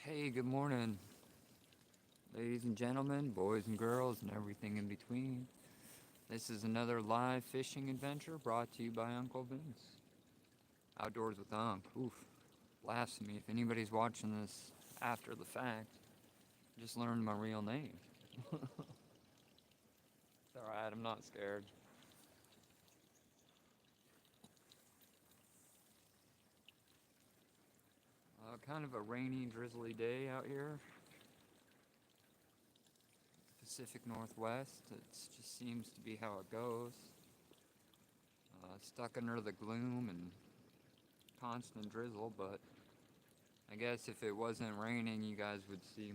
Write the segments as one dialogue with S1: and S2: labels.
S1: Hey, good morning, ladies and gentlemen, boys and girls, and everything in between. This is another live fishing adventure brought to you by Uncle Vince. Outdoors with Unc. Oof, blasphemy. If anybody's watching this after the fact, just learned my real name. It's alright, I'm not scared. Kind of a rainy, drizzly day out here. Pacific Northwest. It just seems to be how it goes. Stuck under the gloom and constant drizzle, but I guess if it wasn't raining, you guys would see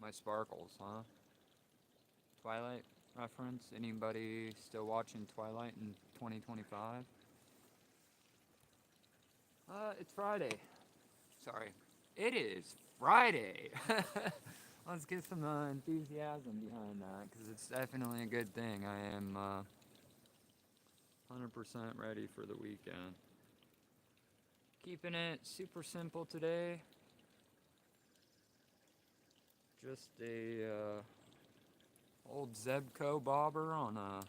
S1: my sparkles, huh? Twilight reference? Anybody still watching Twilight in 2025? It's Friday. Sorry. It is Friday. Let's get some enthusiasm behind that, because it's definitely a good thing. I am 100% ready for the weekend. Keeping it super simple today. Just a old Zebco bobber on a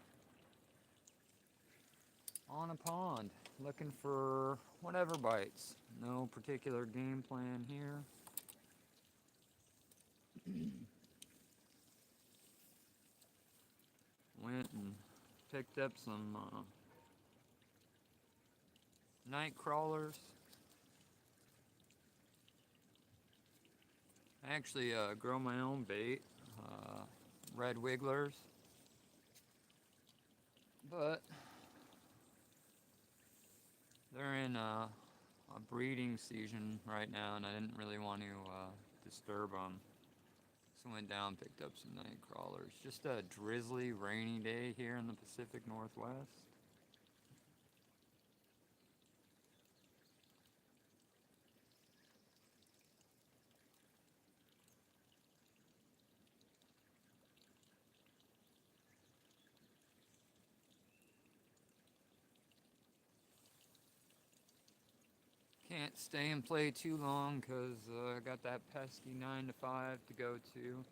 S1: pond, looking for whatever bites. No particular game plan here. Went and picked up some night crawlers. I actually grow my own bait, red wigglers, but they're in a breeding season right now, and I didn't really want to disturb them. So went down, picked up some night crawlers. Just a drizzly, rainy day here in the Pacific Northwest. Can't stay and play too long because I got that pesky 9 to 5 to go to.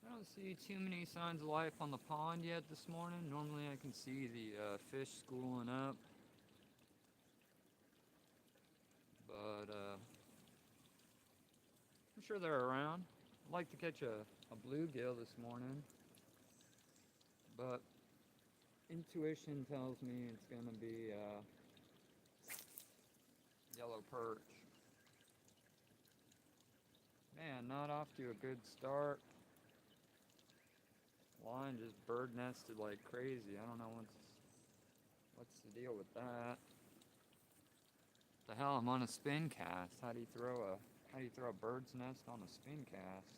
S1: I don't see too many signs of life on the pond yet this morning. Normally I can see the fish schooling up. But I'm sure they're around. I'd like to catch a bluegill this morning. But intuition tells me it's going to be yellow perch. Man, not off to a good start. Line just bird nested like crazy. I don't know what's the deal with that. The hell, I'm on a spin cast. How do you throw a bird's nest on a spin cast?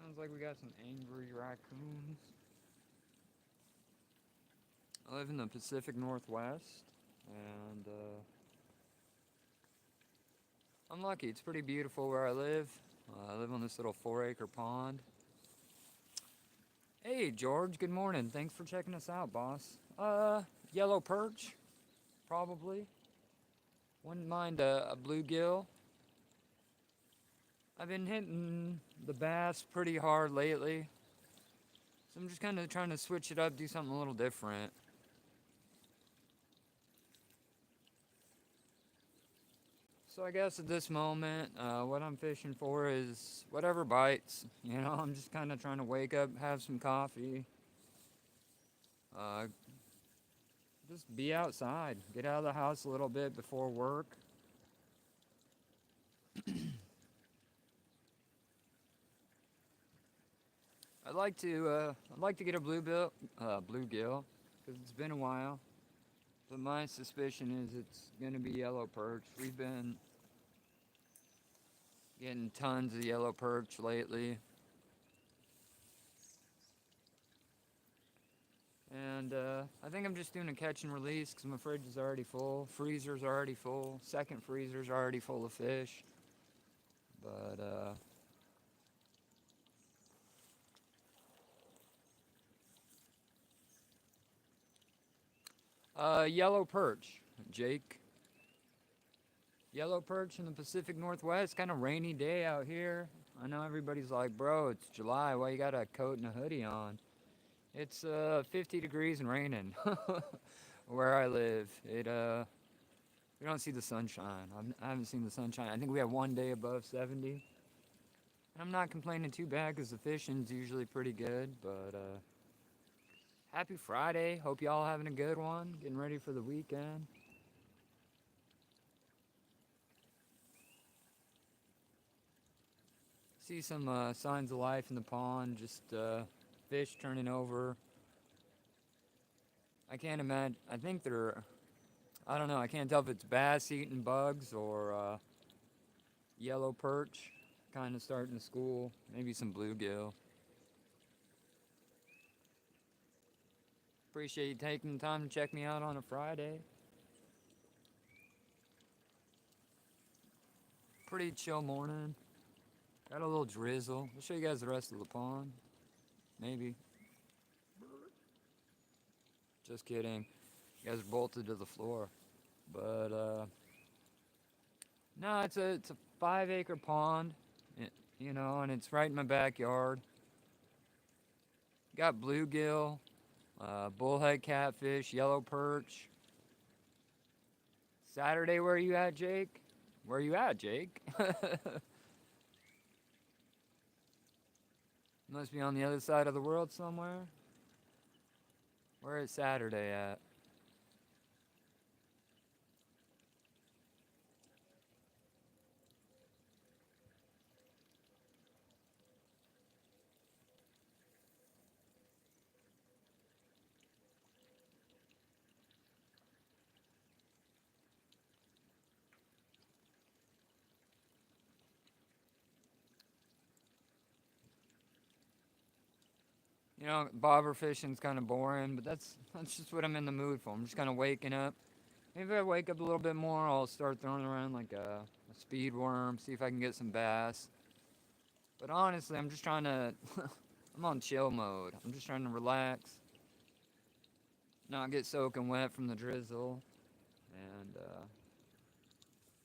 S1: Sounds like we got some angry raccoons. I live in the Pacific Northwest, and I'm lucky. It's pretty beautiful where I live. I live on this little 4-acre pond. Hey, George, good morning. Thanks for checking us out, boss. Yellow perch, probably. Wouldn't mind a bluegill. I've been hitting the bass pretty hard lately, so I'm just kind of trying to switch it up, do something a little different. So I guess at this moment, what I'm fishing for is whatever bites. You know, I'm just kind of trying to wake up, have some coffee, uh, just be outside, get out of the house a little bit before work. I'd like to get a bluegill, because it's been a while. But my suspicion is it's gonna be yellow perch. We've been getting tons of yellow perch lately. And I think I'm just doing a catch and release because my fridge is already full. Freezer's already full. Second freezer's already full of fish. But Yellow perch, Jake. Yellow perch in the Pacific Northwest. Kind of rainy day out here. I know everybody's like, bro, it's July. Why you got a coat and a hoodie on? It's 50 degrees and raining where I live. We don't see the sunshine. I haven't seen the sunshine. I think we have one day above 70. And I'm not complaining too bad because the fishing's usually pretty good. But happy Friday. Hope y'all having a good one. Getting ready for the weekend. See some signs of life in the pond. Just fish turning over. I can't imagine. I think they're. I don't know. I can't tell if it's bass eating bugs or yellow perch kind of starting to school. Maybe some bluegill. Appreciate you taking the time to check me out on a Friday. Pretty chill morning. Got a little drizzle. I'll show you guys the rest of the pond. Maybe. Just kidding. You guys are bolted to the floor. But, no, it's a 5-acre pond, you know, and it's right in my backyard. Got bluegill, bullhead catfish, yellow perch. Saturday, where you at, Jake? Where you at, Jake? Must be on the other side of the world somewhere. Where is Saturday at? You know, bobber fishing's kind of boring, but that's just what I'm in the mood for. I'm just kind of waking up. Maybe if I wake up a little bit more, I'll start throwing around like a speed worm, see if I can get some bass. But honestly, I'm just trying to. I'm on chill mode. I'm just trying to relax, not get soaking wet from the drizzle, and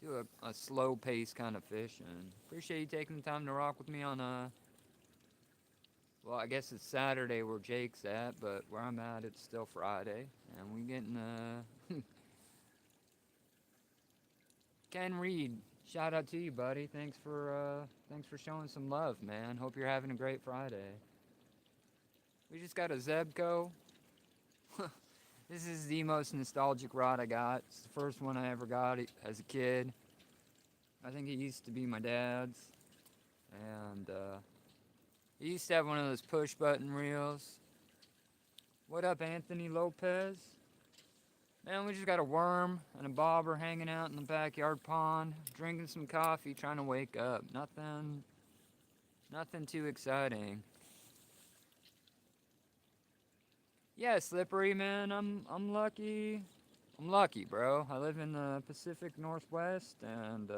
S1: do a slow pace kind of fishing. Appreciate you taking the time to rock with me on well, I guess it's Saturday where Jake's at, but where I'm at, it's still Friday, and we getting Ken Reed. Shout out to you, buddy. Thanks for showing some love, man. Hope you're having a great Friday. We just got a Zebco. This is the most nostalgic rod I got. It's the first one I ever got as a kid. I think it used to be my dad's, and he used to have one of those push button reels. What up, Anthony Lopez? Man, we just got a worm and a bobber hanging out in the backyard pond, drinking some coffee, trying to wake up. Nothing too exciting. Yeah, Slippery, man, I'm lucky. I'm lucky, bro. I live in the Pacific Northwest, and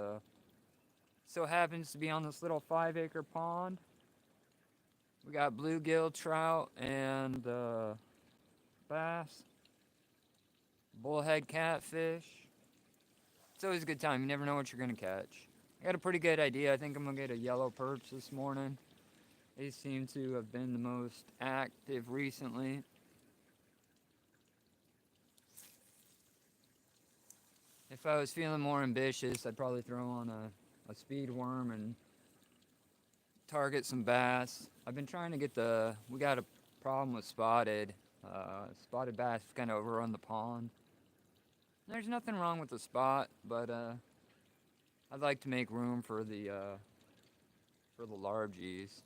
S1: so happens to be on this little 5-acre pond. We got bluegill, trout, and bass, bullhead catfish. It's always a good time. You never know what you're going to catch. I got a pretty good idea. I think I'm going to get a yellow perch this morning. They seem to have been the most active recently. If I was feeling more ambitious, I'd probably throw on a speed worm and target some bass. I've been trying to get we got a problem with spotted bass kind of overrun the pond. There's nothing wrong with the spot, but I'd like to make room for the largies.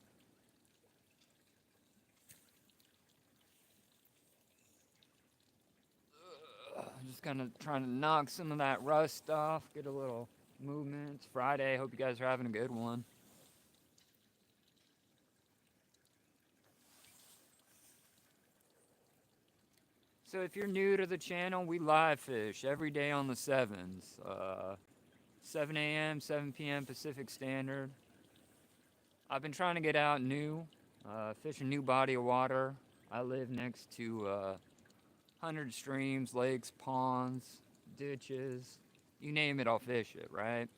S1: I'm just kind of trying to knock some of that rust off, get a little movement. It's Friday. Hope you guys are having a good one. So if you're new to the channel, we live fish every day on the 7s. 7 a.m., 7 p.m. Pacific Standard. I've been trying to get out fish a new body of water. I live next to 100 streams, lakes, ponds, ditches. You name it, I'll fish it, right?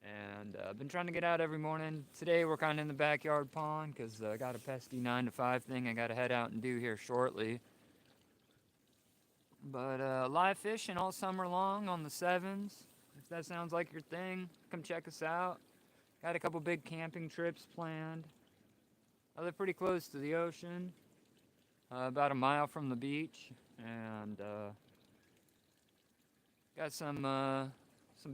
S1: And I've been trying to get out every morning. Today we're kind of in the backyard pond because I got a pesky 9 to 5 thing I got to head out and do here shortly. But live fishing all summer long on the sevens. If that sounds like your thing, come check us out. Got a couple big camping trips planned. I live pretty close to the ocean, about a mile from the beach, and got some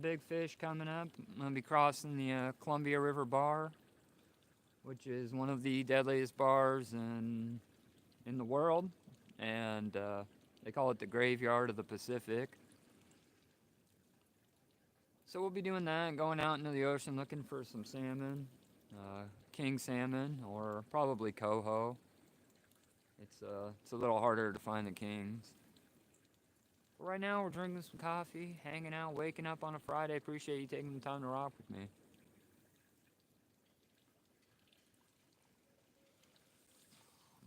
S1: big fish coming up. I'm gonna be crossing the Columbia River Bar, which is one of the deadliest bars in the world, and they call it the graveyard of the Pacific. So we'll be doing that, going out into the ocean looking for some salmon, king salmon, or probably coho. It's a little harder to find the kings. But right now we're drinking some coffee, hanging out, waking up on a Friday. Appreciate you taking the time to rock with me.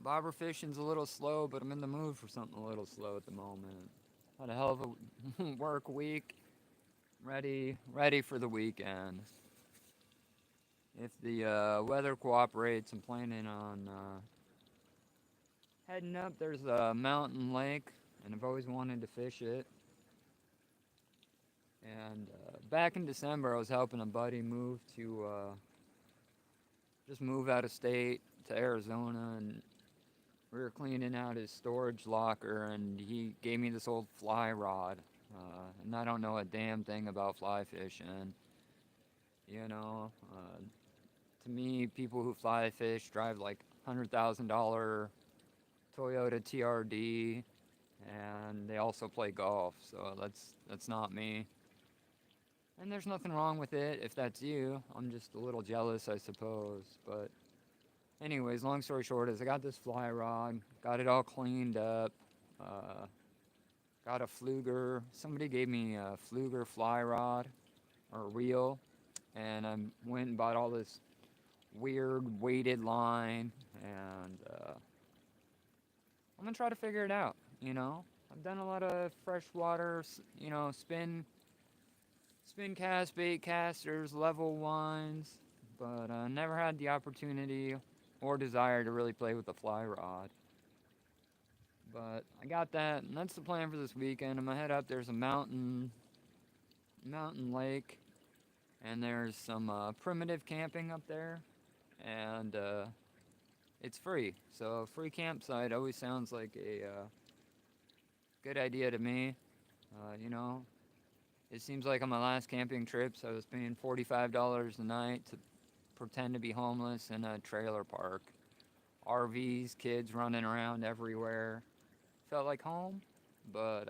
S1: Bobber fishing's a little slow, but I'm in the mood for something a little slow at the moment. Had a hell of a work week. Ready for the weekend. If the weather cooperates, I'm planning on heading up. There's a mountain lake, and I've always wanted to fish it. And back in December, I was helping a buddy move to just move out of state to Arizona, and we were cleaning out his storage locker, and he gave me this old fly rod. And I don't know a damn thing about fly fishing. You know, to me, people who fly fish drive like $100,000 Toyota TRD, and they also play golf. So that's not me. And there's nothing wrong with it if that's you. I'm just a little jealous, I suppose. But anyways, long story short is I got this fly rod, got it all cleaned up, got a fluger. Somebody gave me a fluger fly rod or reel, and I went and bought all this weird weighted line, and I'm gonna try to figure it out. You know, I've done a lot of freshwater, spin cast, bait casters, level ones, but never had the opportunity or desire to really play with the fly rod. But I got that, and that's the plan for this weekend. I'm gonna head up. There's a mountain lake, and there's some primitive camping up there, and it's free. So free campsite always sounds like a good idea to me. You know, it seems like on my last camping trips, I was paying $45 a night to pretend to be homeless in a trailer park. RVs, kids running around everywhere. Felt like home, but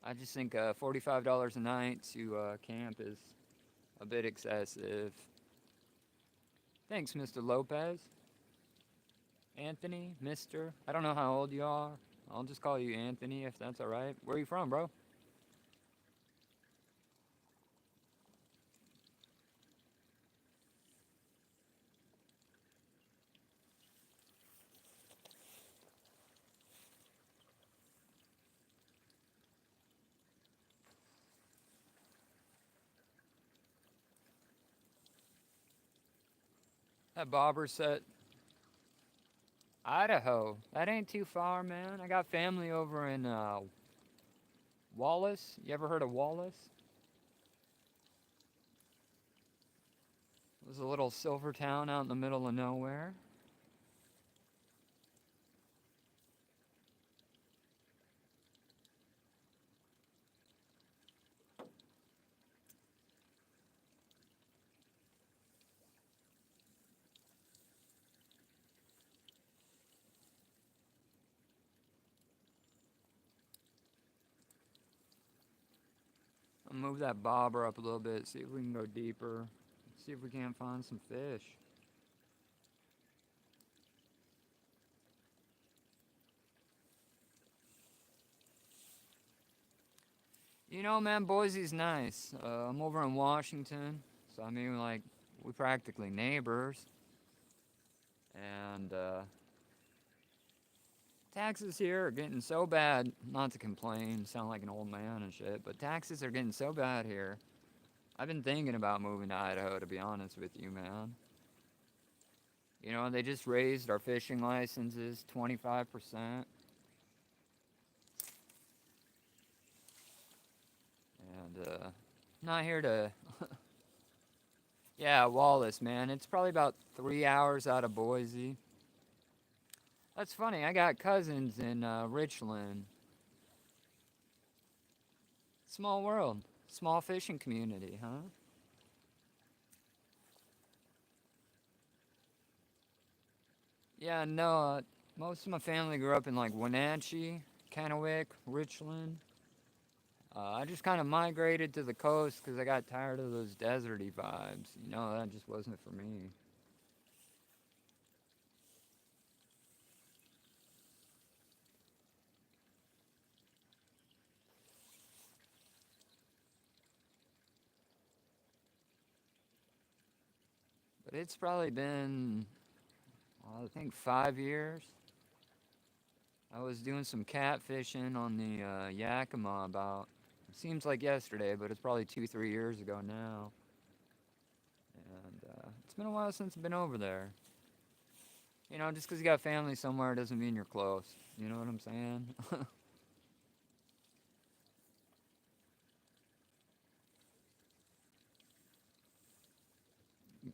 S1: I just think $45 a night to camp is a bit excessive. Thanks, Mr. Lopez. Anthony, Mr. I don't know how old you are. I'll just call you Anthony if that's alright. Where are you from, bro? That bobber set Idaho. That ain't too far, man. I got family over in Wallace. You ever heard of Wallace? It was a little silver town out in the middle of nowhere. I'll move that bobber up a little bit, see if we can go deeper. See if we can't find some fish. You know, man, Boise's nice. I'm over in Washington, so I mean, like, we practically neighbors. And Taxes here are getting so bad, not to complain, sound like an old man and shit, but taxes are getting so bad here. I've been thinking about moving to Idaho, to be honest with you, man. You know, they just raised our fishing licenses 25%. And, not here to. Yeah, Wallace, man. It's probably about 3 hours out of Boise. That's funny. I got cousins in Richland. Small world. Small fishing community, huh? Yeah, no. Most of my family grew up in like Wenatchee, Kennewick, Richland. I just kind of migrated to the coast because I got tired of those deserty vibes. You know, that just wasn't for me. But it's probably been, I think, 5 years. I was doing some catfishing on the Yakima about, it seems like yesterday, but it's probably 2, 3 years ago now. And it's been a while since I've been over there. You know, just because you got family somewhere doesn't mean you're close. You know what I'm saying?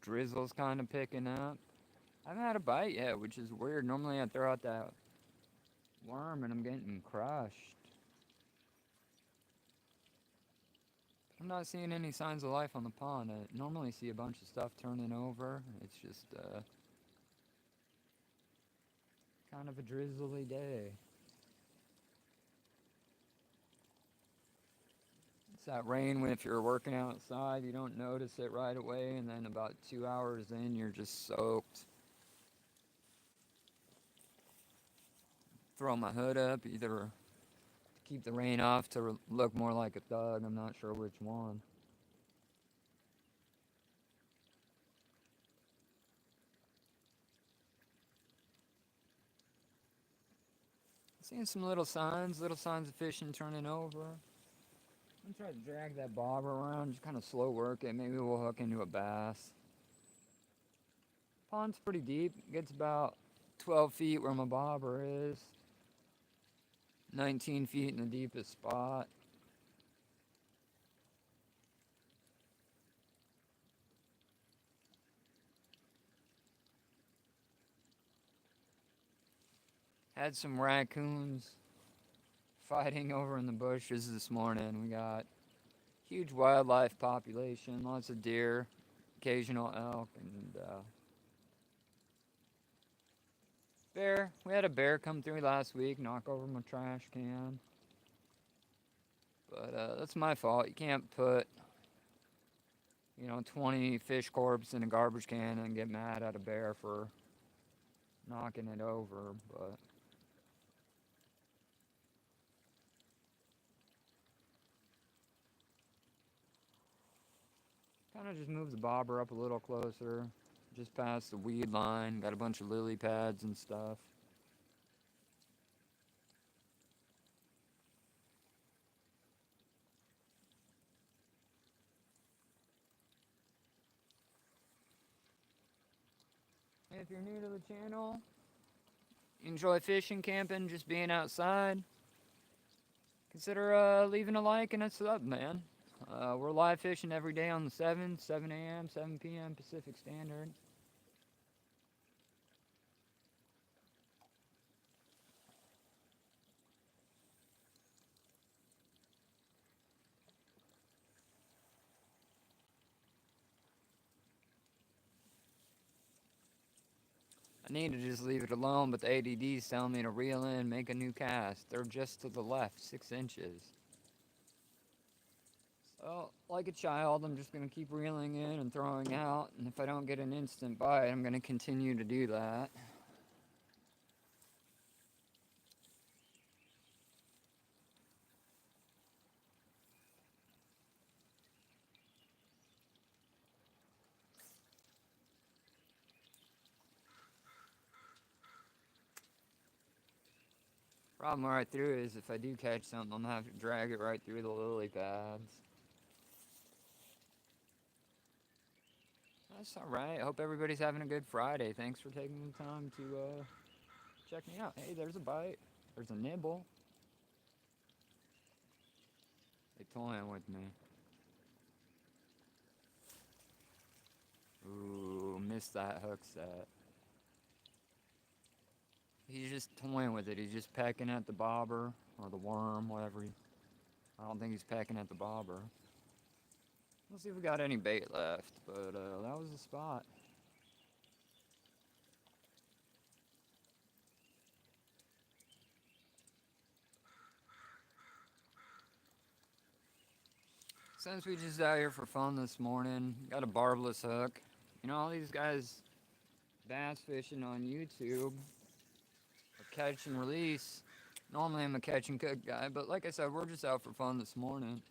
S1: Drizzle's kind of picking up. I haven't had a bite yet, which is weird. Normally I throw out that worm and I'm getting crushed. I'm not seeing any signs of life on the pond. I normally see a bunch of stuff turning over. It's just kind of a drizzly day. It's that rain when if you're working outside, you don't notice it right away, and then about 2 hours in, you're just soaked. Throw my hood up, either to keep the rain off to look more like a thug. I'm not sure which one. Seeing some little signs of fishing turning over. I'm trying to drag that bobber around, just kind of slow work it. Maybe we'll hook into a bass. Pond's pretty deep. It gets about 12 feet where my bobber is. 19 feet in the deepest spot. Had some raccoons fighting over in the bushes this morning. We got huge wildlife population, lots of deer, occasional elk, and bear. We had a bear come through last week, knock over my trash can. But that's my fault. You can't put, 20 fish corpse in a garbage can and get mad at a bear for knocking it over. But kind of just move the bobber up a little closer, just past the weed line. Got a bunch of lily pads and stuff. If you're new to the channel, enjoy fishing, camping, just being outside, consider leaving a like and a sub, man. We're live fishing every day on the 7 a.m., 7 p.m. Pacific Standard. I need to just leave it alone, but the ADD's telling me to reel in, make a new cast. They're just to the left, 6 inches. So, like a child, I'm just going to keep reeling in and throwing out, and if I don't get an instant bite, I'm going to continue to do that. Problem right through is if I do catch something, I'm gonna have to drag it right through the lily pads. That's alright. I hope everybody's having a good Friday. Thanks for taking the time to check me out. Hey, there's a bite. There's a nibble. They toying with me. Ooh, missed that hook set. He's just toying with it. He's just pecking at the bobber or the worm, whatever. I don't think he's pecking at the bobber. Let's see if we got any bait left, but that was the spot. Since we just out here for fun this morning, got a barbless hook. You know, all these guys bass fishing on YouTube or catch and release. Normally I'm a catch and cook guy, but like I said, we're just out for fun this morning.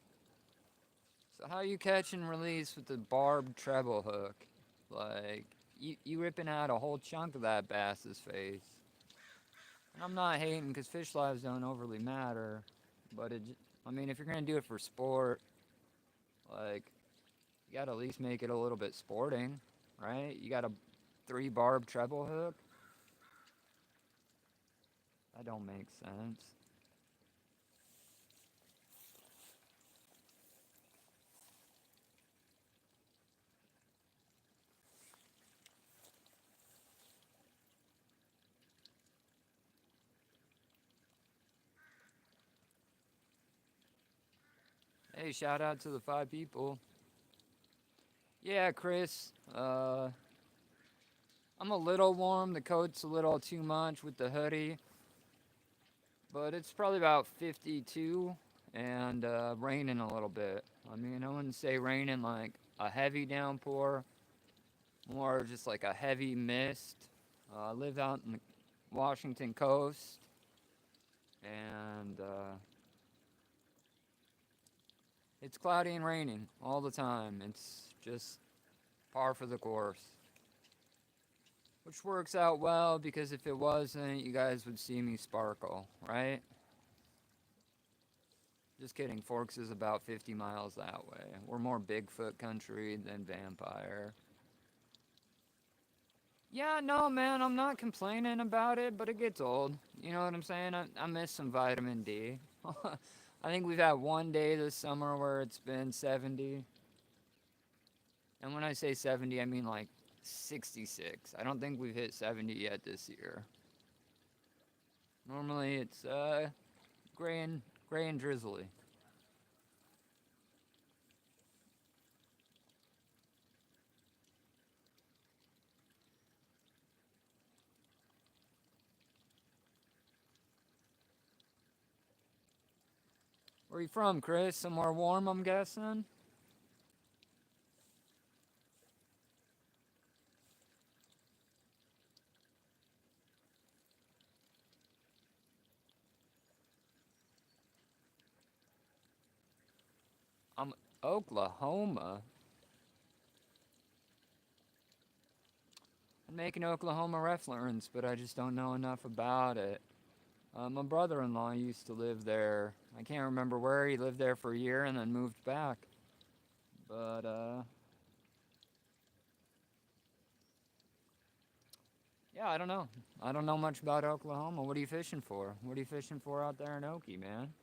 S1: So how you catch and release with the barbed treble hook? Like, you ripping out a whole chunk of that bass's face. And I'm not hating because fish lives don't overly matter, but I mean, if you're gonna do it for sport, like, you gotta at least make it a little bit sporting, right? You got a 3 barb treble hook. That don't make sense. Hey, shout out to the 5 people. Yeah, Chris. I'm a little warm. The coat's a little too much with the hoodie. But it's probably about 52 and raining a little bit. I mean, I wouldn't say raining like a heavy downpour, more just like a heavy mist. I live out in the Washington coast, and it's cloudy and raining all the time. It's just par for the course. Which works out well because if it wasn't, you guys would see me sparkle, right? Just kidding, Forks is about 50 miles that way. We're more Bigfoot country than vampire. Yeah, no, man, I'm not complaining about it, but it gets old. You know what I'm saying? I miss some vitamin D. I think we've had one day this summer where it's been 70. And when I say 70, I mean like 66. I don't think we've hit 70 yet this year. Normally it's gray and drizzly. Where you from, Chris? Somewhere warm, I'm guessing? I'm Oklahoma. I'm making Oklahoma reference, but I just don't know enough about it. My brother-in-law used to live there. I can't remember where. He lived there for a year and then moved back. But, yeah, I don't know. I don't know much about Oklahoma. What are you fishing for? What are you fishing for out there in Okie, man?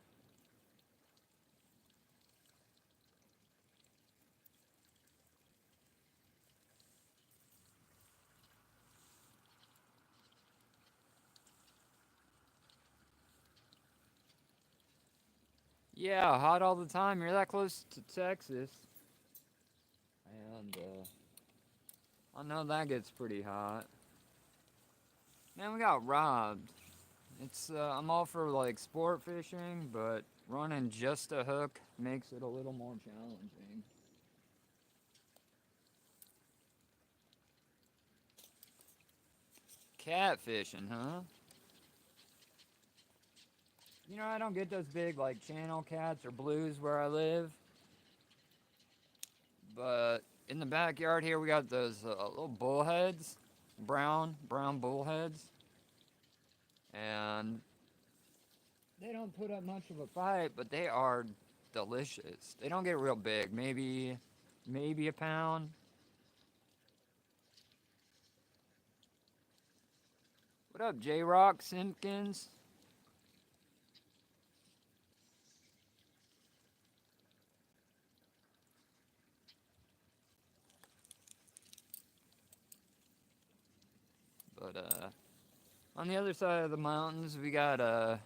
S1: Yeah, hot all the time. You're that close to Texas. And, I know that gets pretty hot. Man, we got robbed. I'm all for like sport fishing, but running just a hook makes it a little more challenging. Catfishing, huh? You know, I don't get those big like channel cats or blues where I live, but in the backyard here we got those little bullheads, brown bullheads, and They don't put up much of a fight, but they are delicious. They don't get real big, maybe a pound. What up, J Rock Simpkins? But on the other side of the mountains, we got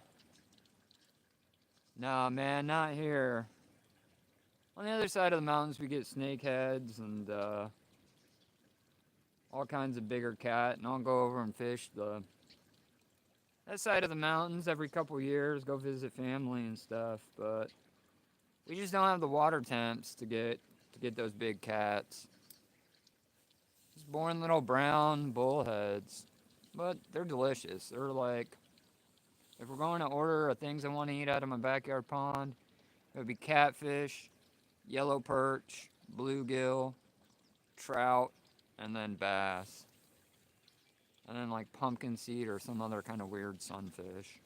S1: nah, man, not here. On the other side of the mountains, we get snakeheads and all kinds of bigger cat, and I'll go over and fish the that side of the mountains every couple years, go visit family and stuff. But we just don't have the water temps to get those big cats. Just boring little brown bullheads, but they're delicious. They're like, if we're going to order things I want to eat out of my backyard pond, it would be catfish, yellow perch, bluegill, trout, and then bass. And then like pumpkin seed or some other kind of weird sunfish.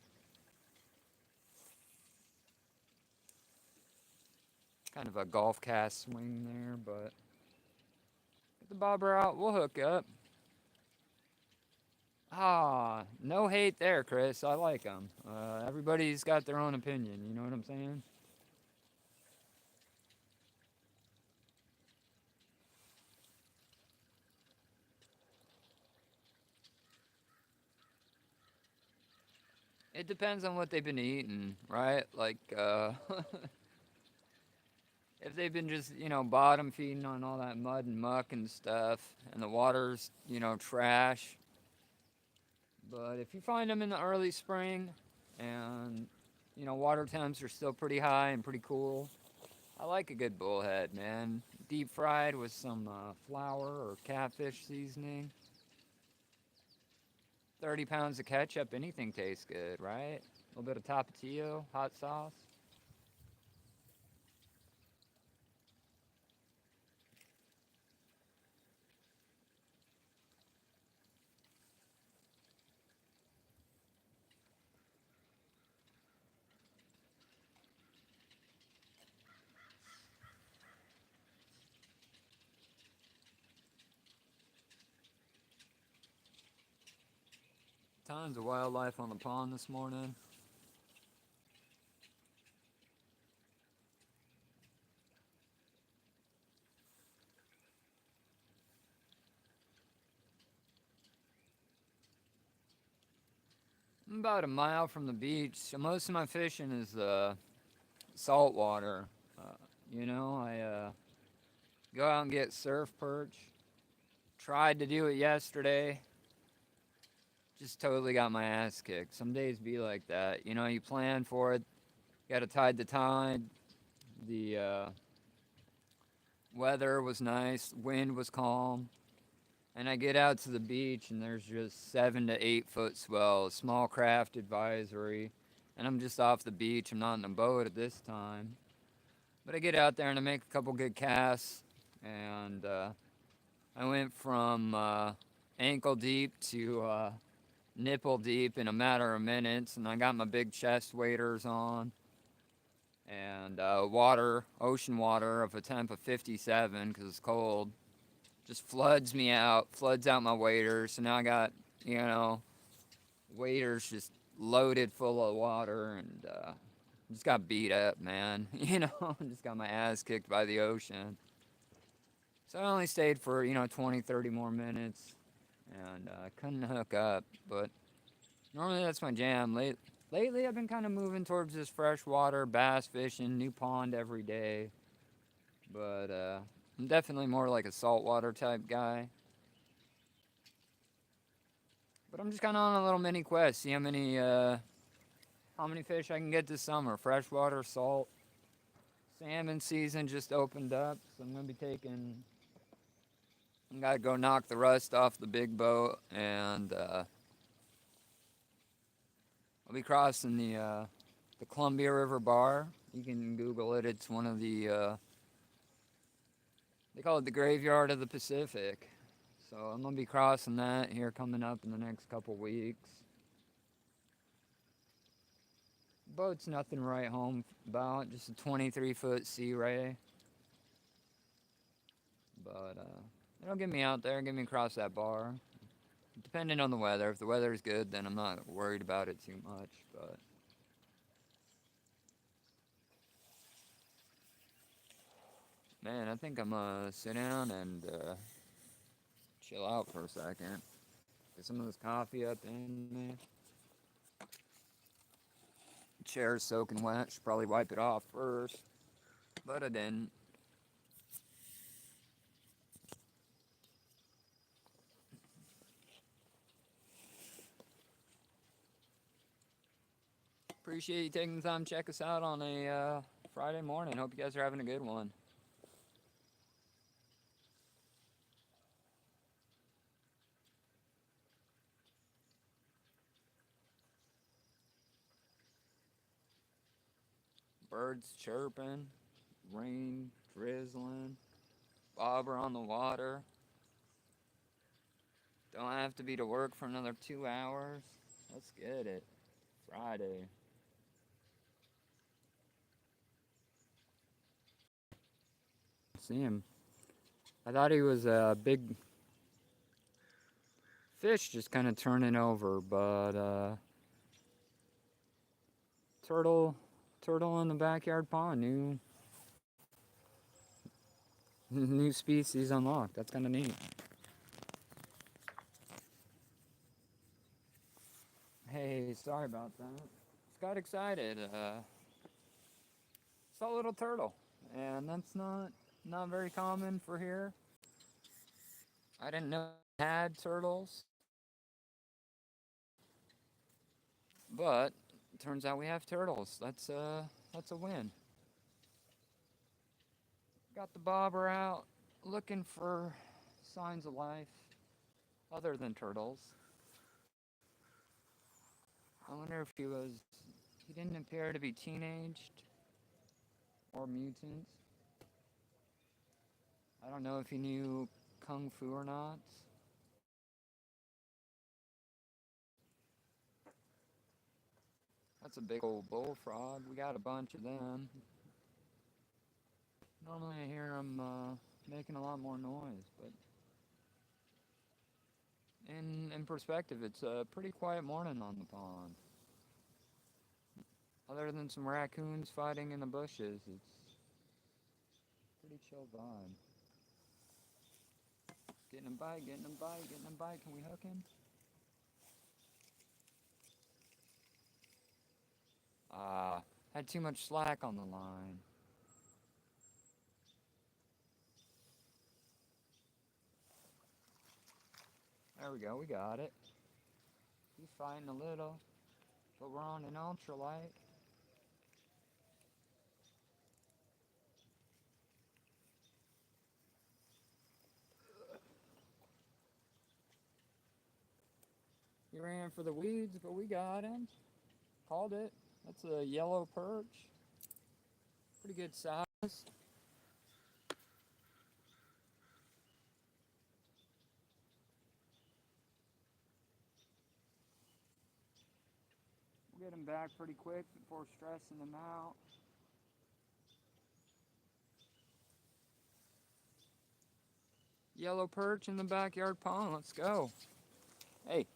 S1: Kind of a golf cast swing there, but get the bobber out, we'll hook up. Ah, no hate there, Chris. I like them. Everybody's got their own opinion. You know what I'm saying? It depends on what they've been eating, right? Like, if they've been just, bottom feeding on all that mud and muck and stuff, and the water's, trash. But if you find them in the early spring, and, water temps are still pretty high and pretty cool, I like a good bullhead, man. Deep fried with some flour or catfish seasoning. 30 pounds of ketchup, anything tastes good, right? A little bit of tapatio, hot sauce. Tons of wildlife on the pond this morning. I'm about a mile from the beach, so most of my fishing is saltwater. I go out and get surf perch. Tried to do it yesterday, just totally got my ass kicked. Some days be like that. You plan for it, got to tide the tide. The weather was nice, wind was calm, and I get out to the beach and there's just 7 to 8 foot swells, small craft advisory, and I'm just off the beach. I'm not in a boat at this time, but I get out there and I make a couple good casts, and I went from ankle deep to nipple deep in a matter of minutes, and I got my big chest waders on, and ocean water of a temp of 57 because it's cold, just floods out my waders. So now I got, waders just loaded full of water, and just got beat up, man. Just got my ass kicked by the ocean. So I only stayed for, 20, 30 more minutes, and I couldn't hook up, but normally that's my jam. Lately, I've been kind of moving towards this freshwater bass fishing, new pond every day. But I'm definitely more like a saltwater type guy. But I'm just kind of on a little mini quest. See how many fish I can get this summer. Freshwater, salt. Salmon season just opened up, so I'm gonna be taking. I gotta go knock the rust off the big boat, and I'll be crossing the Columbia River Bar. You can Google it. It's one of the they call it the graveyard of the Pacific. So I'm gonna be crossing that here coming up in the next couple weeks. Boat's nothing to write home about, just a 23-foot Sea Ray. But it'll get me out there, get me across that bar. Depending on the weather. If the weather's good, then I'm not worried about it too much. But man, I think I'm gonna sit down and chill out for a second. Get some of this coffee up in me. Chair's soaking wet. Should probably wipe it off first, but I didn't. Appreciate you taking the time to check us out on a Friday morning. Hope you guys are having a good one. Birds chirping, rain drizzling, bobber on the water. Don't have to be to work for another 2 hours. Let's get it. Friday. See him. I thought he was a big fish just kind of turning over, but turtle in the backyard pond, new species unlocked. That's kind of neat. Hey, sorry about that. Just got excited. Saw a little turtle, and that's not very common for here. I didn't know we had turtles, but turns out we have turtles. That's a win. Got the bobber out, looking for signs of life other than turtles. I wonder if he didn't appear to be teenaged or mutant. I don't know if he knew Kung Fu or not. That's a big old bullfrog. We got a bunch of them. Normally I hear them making a lot more noise, but in perspective, it's a pretty quiet morning on the pond. Other than some raccoons fighting in the bushes, it's a pretty chill vibe. Getting a bite, getting a bite, getting a bite. Can we hook him? Had too much slack on the line. There we go, we got it. He's fighting a little, but we're on an ultralight. He ran for the weeds, but we got him. Called it. That's a yellow perch. Pretty good size. We'll get him back pretty quick before stressing him out. Yellow perch in the backyard pond. Let's go. Hey.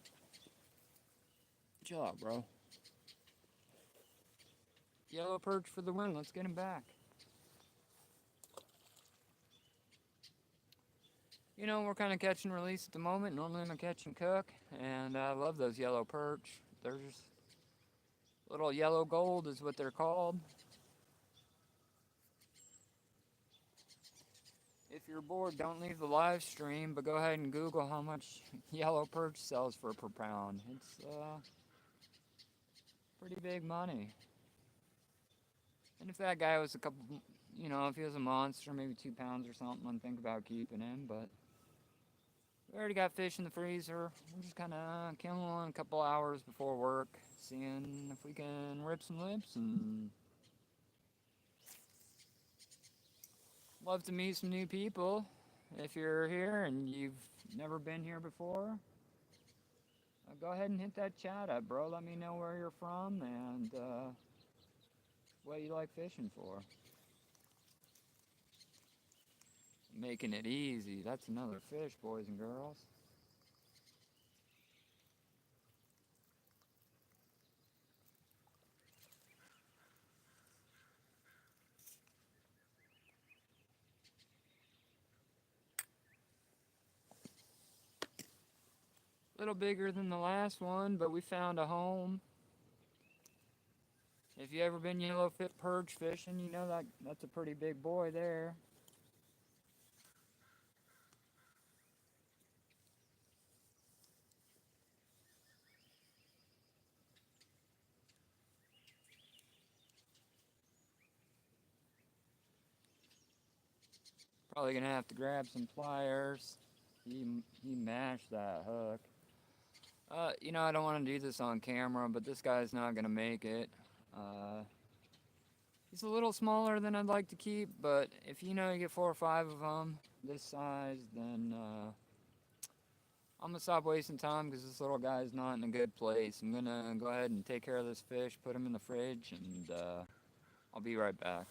S1: Chill out, bro. Yellow perch for the win. Let's get him back. You know, we're kind of catch and release at the moment. Normally I'm a catch and cook, and I love those yellow perch. They're just little yellow gold is what they're called. If you're bored, don't leave the live stream, but go ahead and Google how much yellow perch sells for per pound. It's pretty big money. And if that guy was a couple, if he was a monster, maybe 2 pounds or something, I'd think about keeping him. But we already got fish in the freezer. We're just kind of killing one a couple hours before work, seeing if we can rip some lips and love to meet some new people. If you're here and you've never been here before, go ahead and hit that chat up, bro. Let me know where you're from, and What you like fishing for? Making it easy. That's another fish, boys and girls. A little bigger than the last one, but we found a home. If you ever been yellowfin perch fishing, you know that's a pretty big boy there. Probably gonna have to grab some pliers. He mashed that hook. I don't want to do this on camera, but this guy's not gonna make it. Uh, he's a little smaller than I'd like to keep, but if you get 4 or 5 of them this size, then I'm gonna stop wasting time because this little guy's not in a good place. I'm gonna go ahead and take care of this fish, put him in the fridge, and I'll be right back.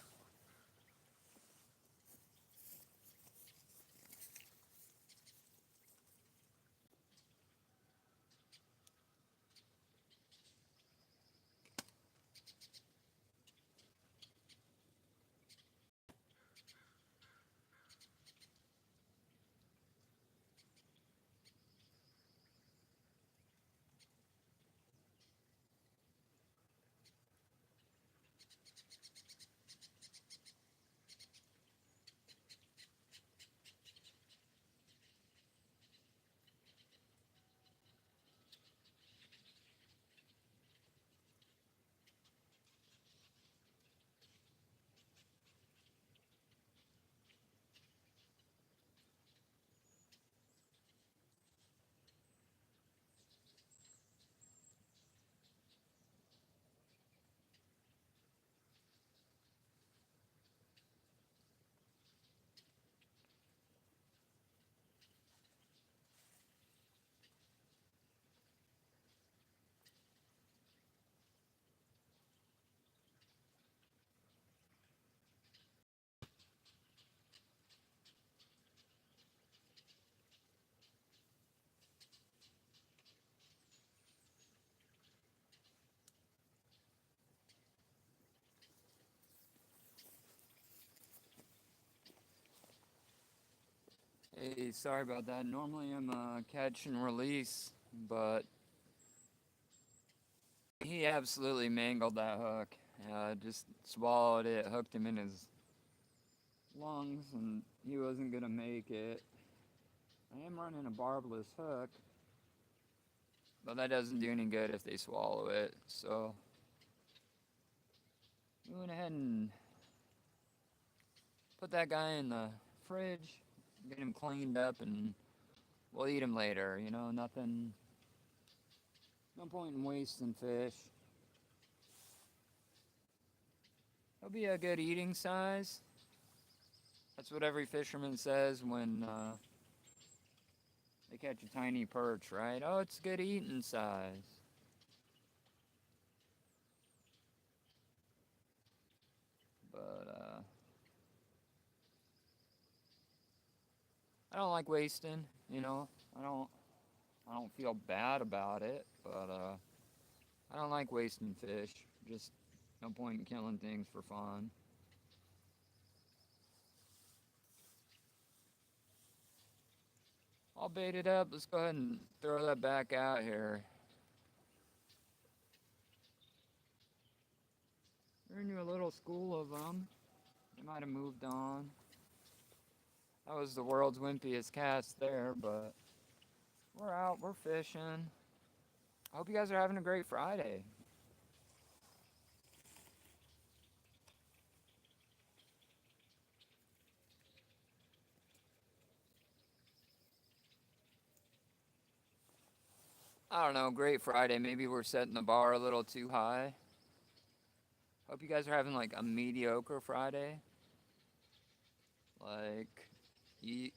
S1: Hey, sorry about that. Normally I'm catch and release, but he absolutely mangled that hook. Just swallowed it, hooked him in his lungs, and he wasn't gonna make it. I am running a barbless hook, but that doesn't do any good if they swallow it. So we went ahead and put that guy in the fridge, get him cleaned up, and we'll eat him later. Nothing. No point in wasting fish. He'll be a good eating size. That's what every fisherman says when they catch a tiny perch, right? Oh, it's a good eating size. But I don't like wasting. I don't feel bad about it, but I don't like wasting fish. Just no point in killing things for fun. I'll bait it up. Let's go ahead and throw that back out here. We're in a little school of them. They might have moved on. That was the world's wimpiest cast there, but we're out. We're fishing. I hope you guys are having a great Friday. I don't know, great Friday. Maybe we're setting the bar a little too high. Hope you guys are having like a mediocre Friday. Like, you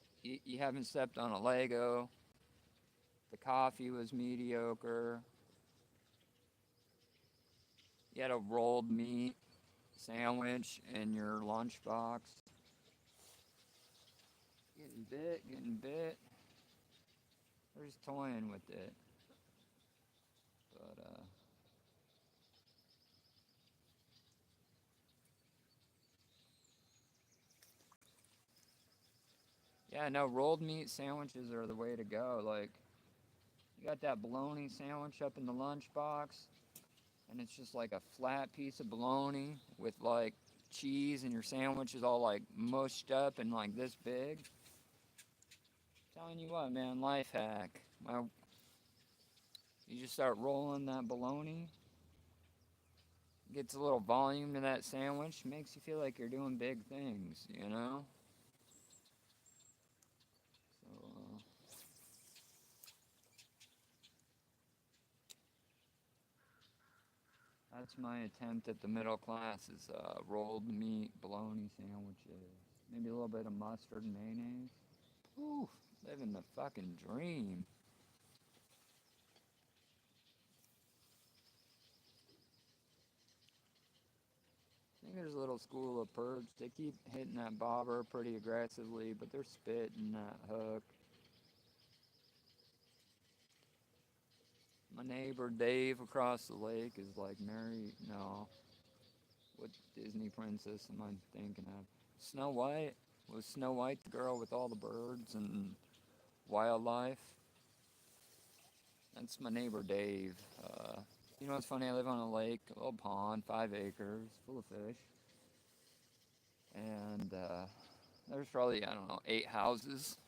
S1: haven't stepped on a Lego. The coffee was mediocre. You had a rolled meat sandwich in your lunchbox. Getting bit, getting bit. They're just toying with it. But, yeah, no, rolled meat sandwiches are the way to go. Like, you got that bologna sandwich up in the lunchbox, and it's just like a flat piece of bologna with like cheese, and your sandwich is all like mushed up and like this big. Telling you what, man, life hack. Well, you just start rolling that bologna, gets a little volume to that sandwich, makes you feel like you're doing big things, you know? So, that's my attempt at the middle class is rolled meat bologna sandwiches. Maybe a little bit of mustard and mayonnaise. Ooh, living the fucking dream. I think there's a little school of perch. They keep hitting that bobber pretty aggressively, but they're spitting that hook. My neighbor Dave across the lake is like Mary. No, what Disney princess am I thinking of? Snow White? Was Snow White the girl with all the birds and wildlife? That's my neighbor Dave. You know what's funny? I live on a lake, a little pond, 5 acres, full of fish. And there's probably, I don't know, 8 houses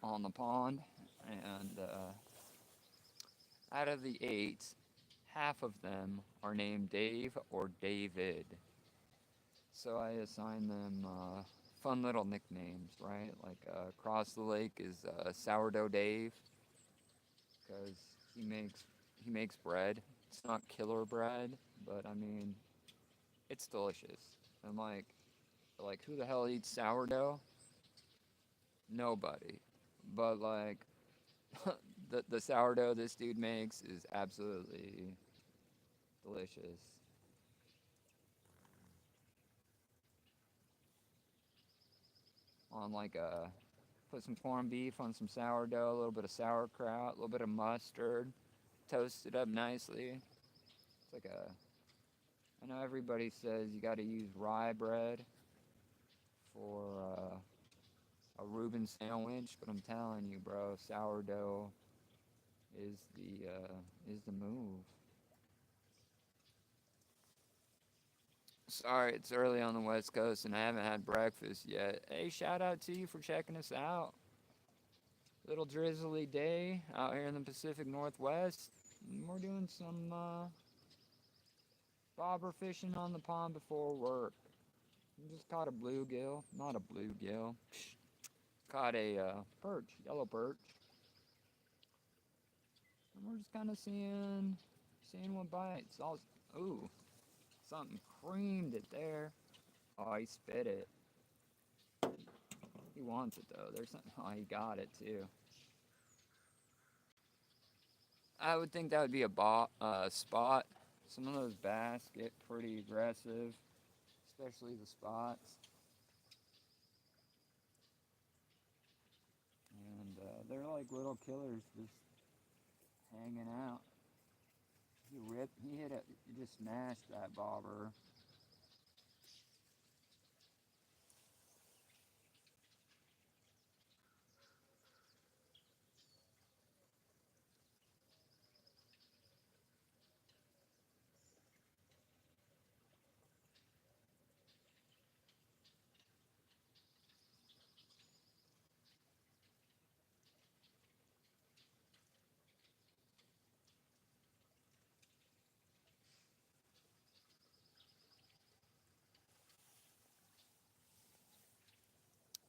S1: on the pond. And out of the 8, half of them are named Dave or David. So I assign them fun little nicknames, right? Like across the lake is Sourdough Dave because he makes bread. It's not killer bread, but I mean, it's delicious. And like who the hell eats sourdough? Nobody. But like the sourdough this dude makes is absolutely delicious. On like a Put some corned beef on some sourdough, a little bit of sauerkraut, a little bit of mustard, toast it up nicely. It's like a I know everybody says you got to use rye bread for a Reuben sandwich, but I'm telling you, bro, sourdough is the move. Sorry, it's early on the West Coast and I haven't had breakfast yet. Hey, shout out to you for checking us out. Little drizzly day out here in the Pacific Northwest. We're doing some bobber fishing on the pond before work. Just caught a bluegill, not a bluegill. Caught a perch, yellow perch. And we're just kind of seeing what bites. Ooh, something creamed it there. Oh, he spit it. He wants it though. There's something. Oh, he got it too. I would think that would be a spot. Some of those bass get pretty aggressive, especially the spots. And they're like little killers just hanging out. He just smashed that bobber.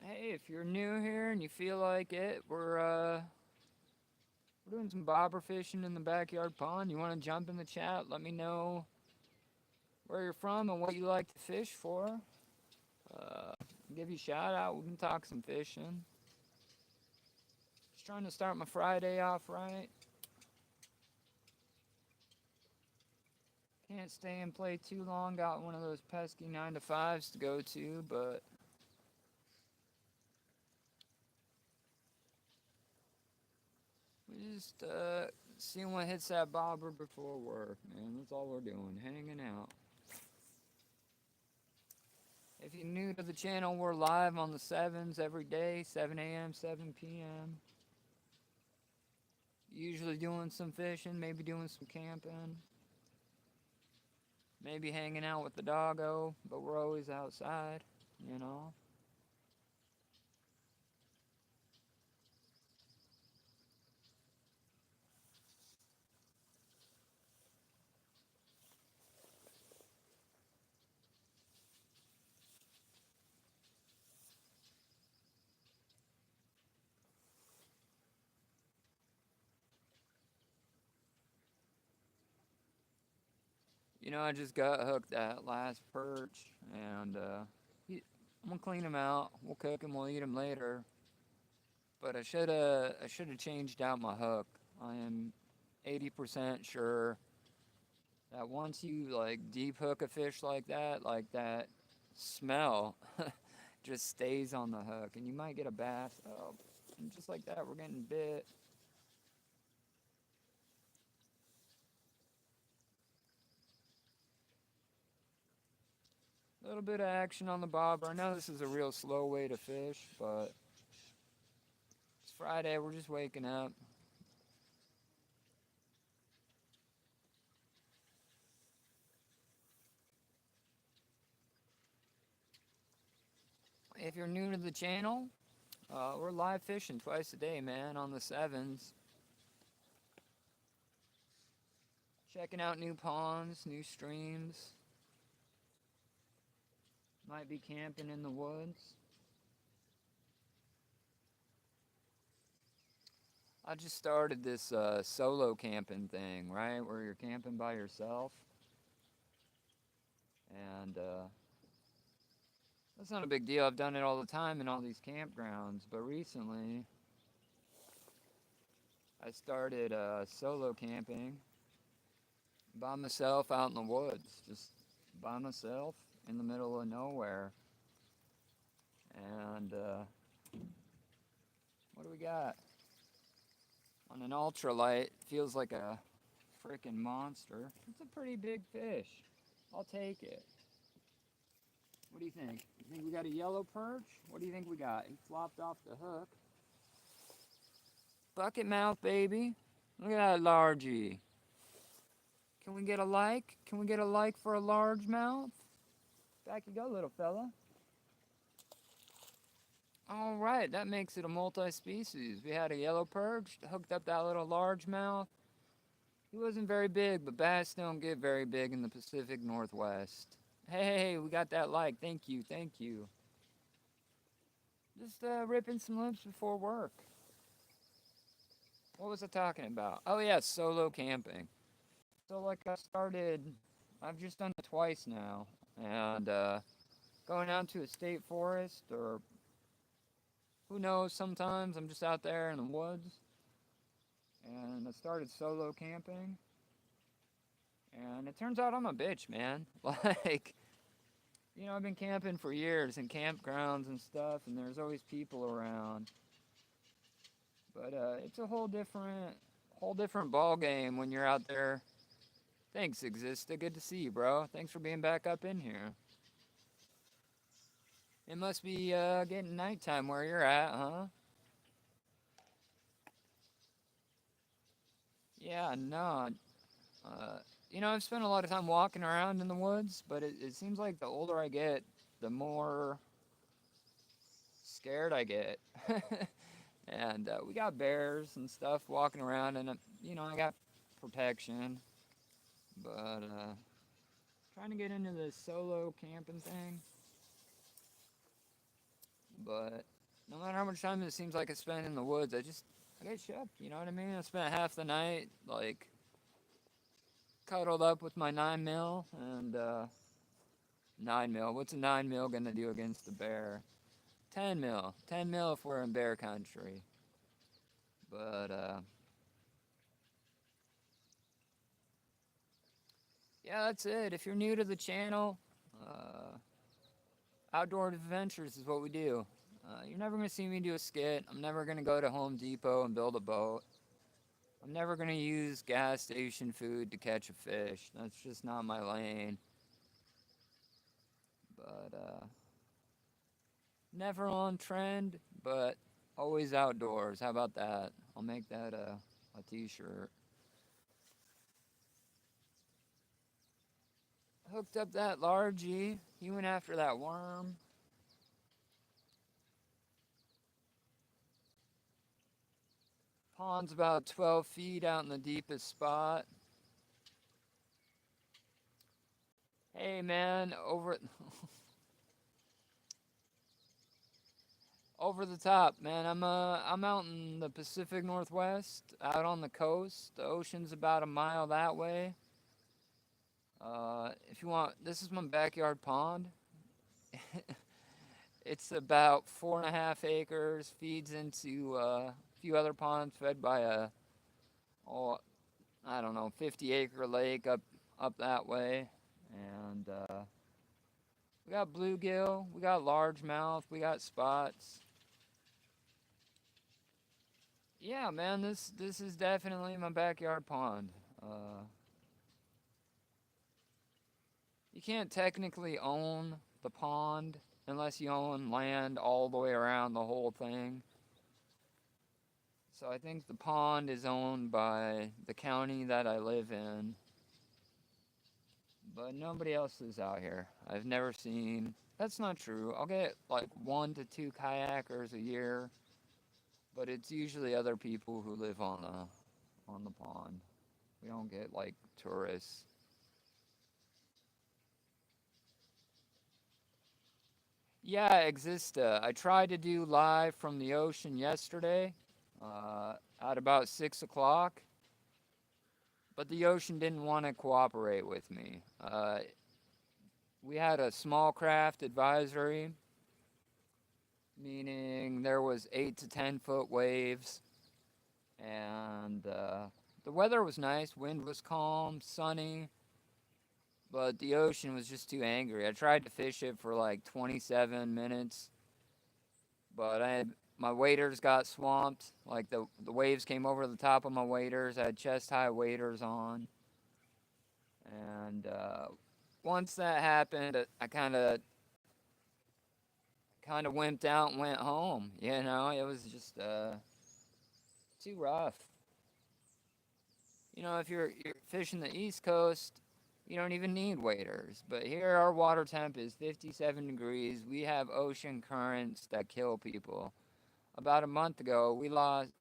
S1: Hey, if you're new here and you feel like it, we're doing some bobber fishing in the backyard pond. You want to jump in the chat? Let me know where you're from and what you like to fish for. Uh, Give you a shout out. We can talk some fishing. Just trying to start my Friday off right. Can't stay and play too long. Got one of those pesky 9 to 5s to go to, but we just seeing what hits that bobber before work, man. That's all we're doing, hanging out. If you're new to the channel, we're live on the 7s every day, 7 a.m., 7 p.m. Usually doing some fishing, maybe doing some camping. Maybe hanging out with the doggo, but we're always outside, you know. You know, I just got hooked that last perch, and I'm gonna clean him out. We'll cook him. We'll eat him later. But I should have changed out my hook. I am 80% sure that once you like deep hook a fish like that smell just stays on the hook, and you might get a bass. Oh, and just like that, we're getting bit. A little bit of action on the bobber. I know this is a real slow way to fish, but it's Friday. We're just waking up. If you're new to the channel, we're live fishing twice a day, man, on the 7s. Checking out new ponds, new streams. Might be camping in the woods. I just started this solo camping thing, right? Where you're camping by yourself. And that's not a big deal. I've done it all the time in all these campgrounds. But recently, I started solo camping by myself out in the woods. Just by myself in the middle of nowhere. And what do we got? On an ultralight, feels like a freaking monster. It's a pretty big fish. I'll take it. What do you think? You think we got a yellow perch? What do you think we got? He flopped off the hook. Bucket mouth, baby. Look at that largie. Can we get a like? Can we get a like for a largemouth? Back you go, little fella. All right, that makes it a multi-species. We had a yellow perch, hooked up that little largemouth. He wasn't very big, but bass don't get very big in the Pacific Northwest. Hey, we got that like. Thank you, thank you. Just ripping some lips before work. What was I talking about? Oh yeah, solo camping. So like I've just done it twice now. And going out to a state forest, or who knows, sometimes I'm just out there in the woods. And I started solo camping. And it turns out I'm a bitch, man. Like, you know, I've been camping for years in campgrounds and stuff, and there's always people around. But it's a whole different ball game when you're out there. Thanks, Exista. Good to see you, bro. Thanks for being back up in here. It must be getting nighttime where you're at, huh? Yeah, no. You know, I've spent a lot of time walking around in the woods, but it seems like the older I get, the more scared I get. And we got bears and stuff walking around, and you know, I got protection. But trying to get into this solo camping thing. But no matter how much time it seems like I spend in the woods, I get shook. You know what I mean? I spent half the night like cuddled up with my 9 mil, and 9 mil. What's a 9 mil gonna do against a bear? 10 mil. 10 mil if we're in bear country. But Yeah, that's it. If you're new to the channel, uh, outdoor adventures is what we do. You're never going to see me do a skit. I'm never going to go to Home Depot and build a boat. I'm never going to use gas station food to catch a fish. That's just not my lane. But, never on trend, but always outdoors. How about that? I'll make that a t-shirt. Hooked up that largie. He went after that worm. Pond's about 12 feet out in the deepest spot. Hey man, over the top, man. I'm out in the Pacific Northwest, out on the coast. The ocean's about a mile that way. If you want, this is my backyard pond. It's about 4.5 acres. Feeds into a few other ponds fed by oh, I don't know, 50-acre lake up that way. And we got bluegill, we got largemouth, we got spots. Yeah, man, this is definitely my backyard pond. You can't technically own the pond unless you own land all the way around the whole thing. So I think the pond is owned by the county that I live in, but nobody else is out here. I've never seen. That's not true. I'll get like 1 to 2 kayakers a year, but it's usually other people who live on the pond. We don't get like tourists. Yeah, Exista. I tried to do live from the ocean yesterday, at about 6 o'clock, but the ocean didn't want to cooperate with me. We had a small craft advisory, meaning there was 8 to 10 foot waves, and the weather was nice. Wind was calm, sunny, but the ocean was just too angry. I tried to fish it for like 27 minutes, but my waders got swamped. Like the waves came over the top of my waders. I had chest high waders on, and once that happened, I kind of wimped out and went home. You know, it was just too rough. You know, if you're fishing the East Coast, you don't even need waders. But here, our water temp is 57 degrees. We have ocean currents that kill people. About a month ago, we lost.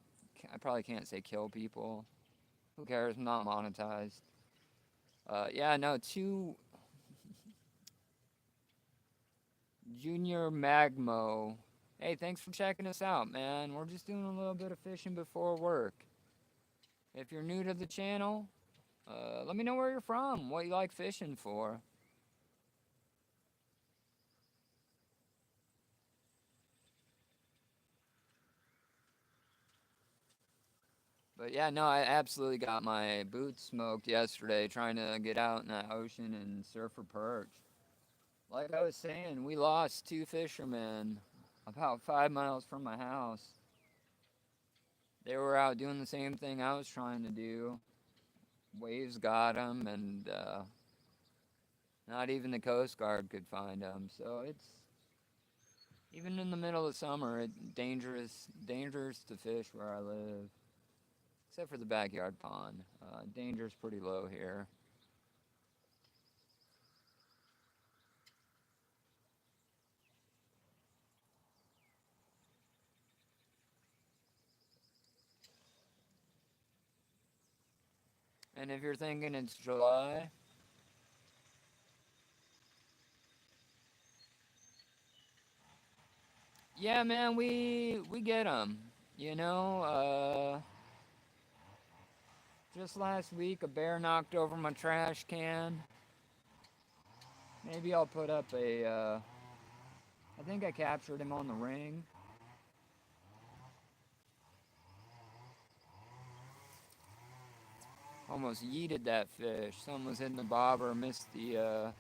S1: I probably can't say kill people. Who cares? I'm not monetized. Yeah, no, two Junior Magmo. Hey, thanks for checking us out, man. We're just doing a little bit of fishing before work. If you're new to the channel, let me know where you're from, what you like fishing for. But yeah, no, I absolutely got my boots smoked yesterday trying to get out in that ocean and surf for perch. Like I was saying, we lost 2 fishermen about 5 miles from my house. They were out doing the same thing I was trying to do. Waves got them, and not even the Coast Guard could find them. So it's even in the middle of summer, it's dangerous to fish where I live, except for the backyard pond. Danger's pretty low here. And if you're thinking it's July, yeah, man, we get them. You know, just last week a bear knocked over my trash can. Maybe I'll put up a. I think I captured him on the ring. Oh almost yeeted that fish. Someone was hitting the bobber, missed the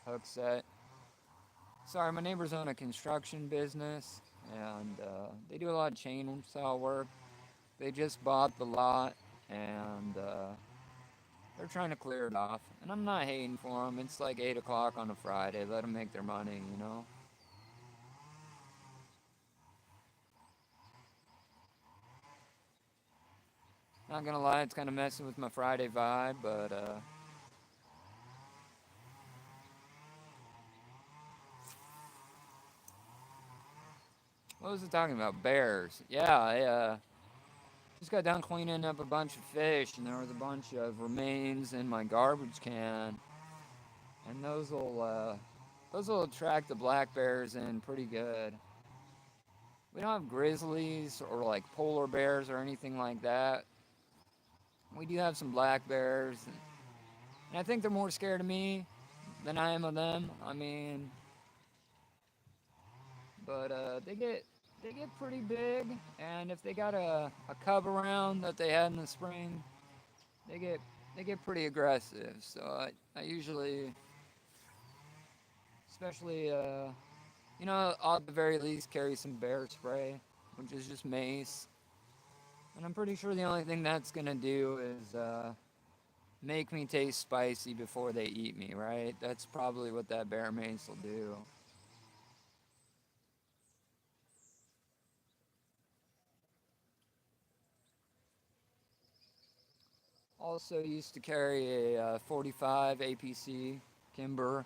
S1: hook set. Sorry, my neighbors own a construction business, and they do a lot of chain saw work. They just bought the lot, and they're trying to clear it off. And I'm not hating for them. It's like 8 o'clock on a Friday. Let them make their money, you know? Not gonna lie, it's kind of messing with my Friday vibe, but what was it talking about? Bears. Yeah, I just got done cleaning up a bunch of fish, and there was a bunch of remains in my garbage can, and those will attract the black bears in pretty good. We don't have grizzlies or like polar bears or anything like that. We do have some black bears, and I think they're more scared of me than I am of them. I mean, but they get pretty big, and if they got a cub around that they had in the spring, they get they get pretty aggressive. So I usually, especially at the very least carry some bear spray, which is just mace. And I'm pretty sure the only thing that's gonna do is make me taste spicy before they eat me, right? That's probably what that bear mace will do. Also used to carry a 45 APC Kimber,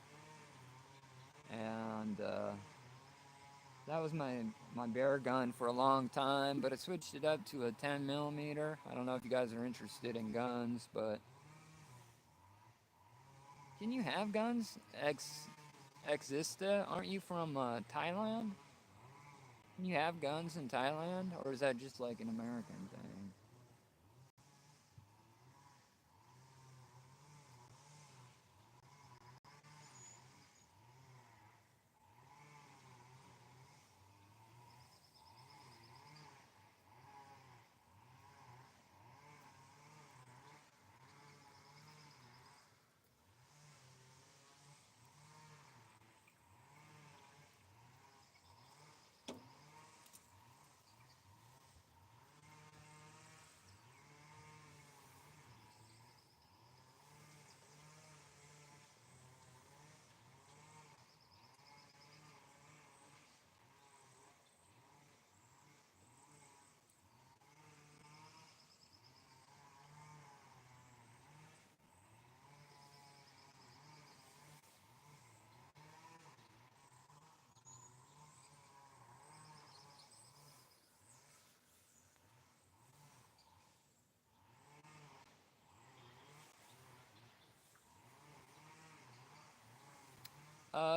S1: and that was my bear gun for a long time, but I switched it up to a 10 millimeter. I don't know if you guys are interested in guns, but can you have guns? Exista? Aren't you from Thailand? Can you have guns in Thailand, or is that just like an American thing?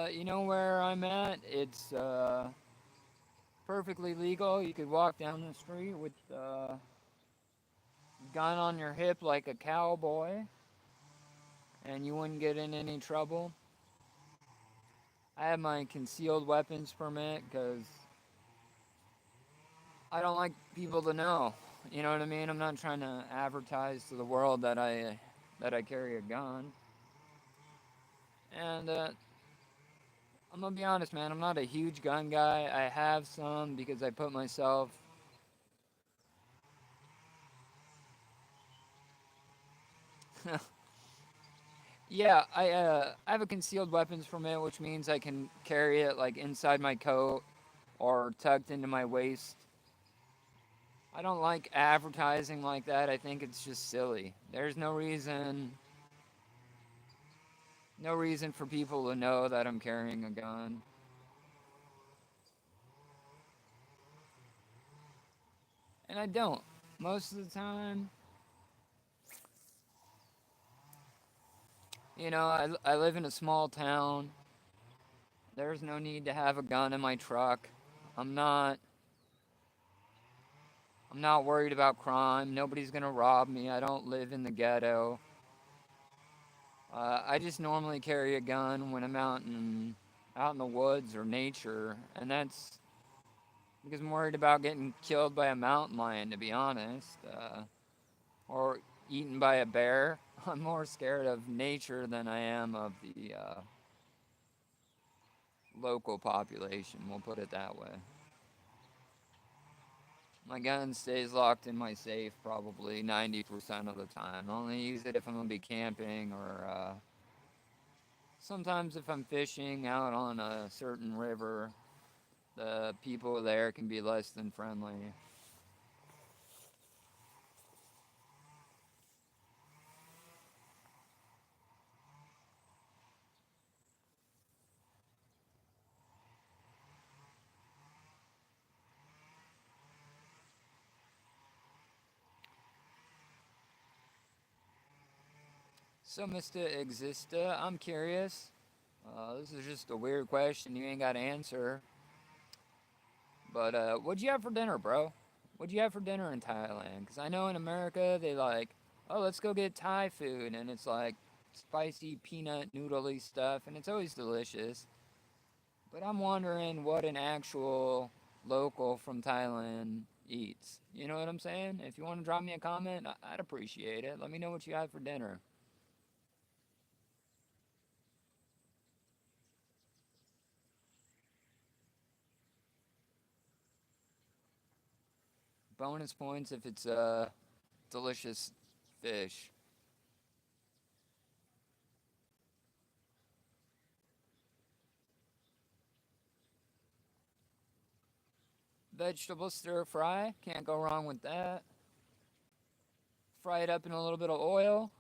S1: You know where I'm at? It's perfectly legal. You could walk down the street with gun on your hip like a cowboy, and you wouldn't get in any trouble. I have my concealed weapons permit because I don't like people to know. You know what I mean? I'm not trying to advertise to the world that I carry a gun. And I'm gonna be honest, man. I'm not a huge gun guy. I have some because I put myself. Yeah, I have a concealed weapons permit, which means I can carry it like inside my coat or tucked into my waist. I don't like advertising like that. I think it's just silly. There's no reason for people to know that I'm carrying a gun. And I don't. Most of the time, I live in a small town. There's no need to have a gun in my truck. I'm not I'm not worried about crime. Nobody's gonna rob me. I don't live in the ghetto. I just normally carry a gun when I'm out in the woods or nature, and that's because I'm worried about getting killed by a mountain lion, to be honest. Or eaten by a bear. I'm more scared of nature than I am of the local population, we'll put it that way. My gun stays locked in my safe probably 90% of the time. I only use it if I'm going to be camping or sometimes if I'm fishing out on a certain river. The people there can be less than friendly. So, Mr. Exista, I'm curious. This is just a weird question you ain't got to answer. But what'd you have for dinner, bro? What'd you have for dinner in Thailand? Because I know in America they like, oh, let's go get Thai food, and it's like spicy peanut noodly stuff, and it's always delicious. But I'm wondering what an actual local from Thailand eats. You know what I'm saying? If you want to drop me a comment, I'd appreciate it. Let me know what you had for dinner. Bonus points if it's delicious fish. Vegetable stir fry, can't go wrong with that. Fry it up in a little bit of oil.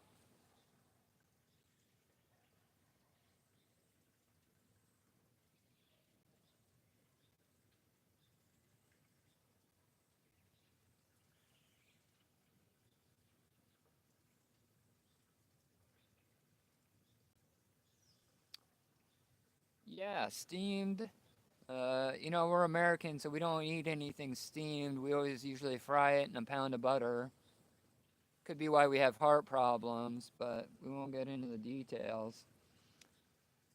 S1: Yeah, steamed. We're Americans, so we don't eat anything steamed. We always usually fry it in a pound of butter. Could be why we have heart problems, but we won't get into the details.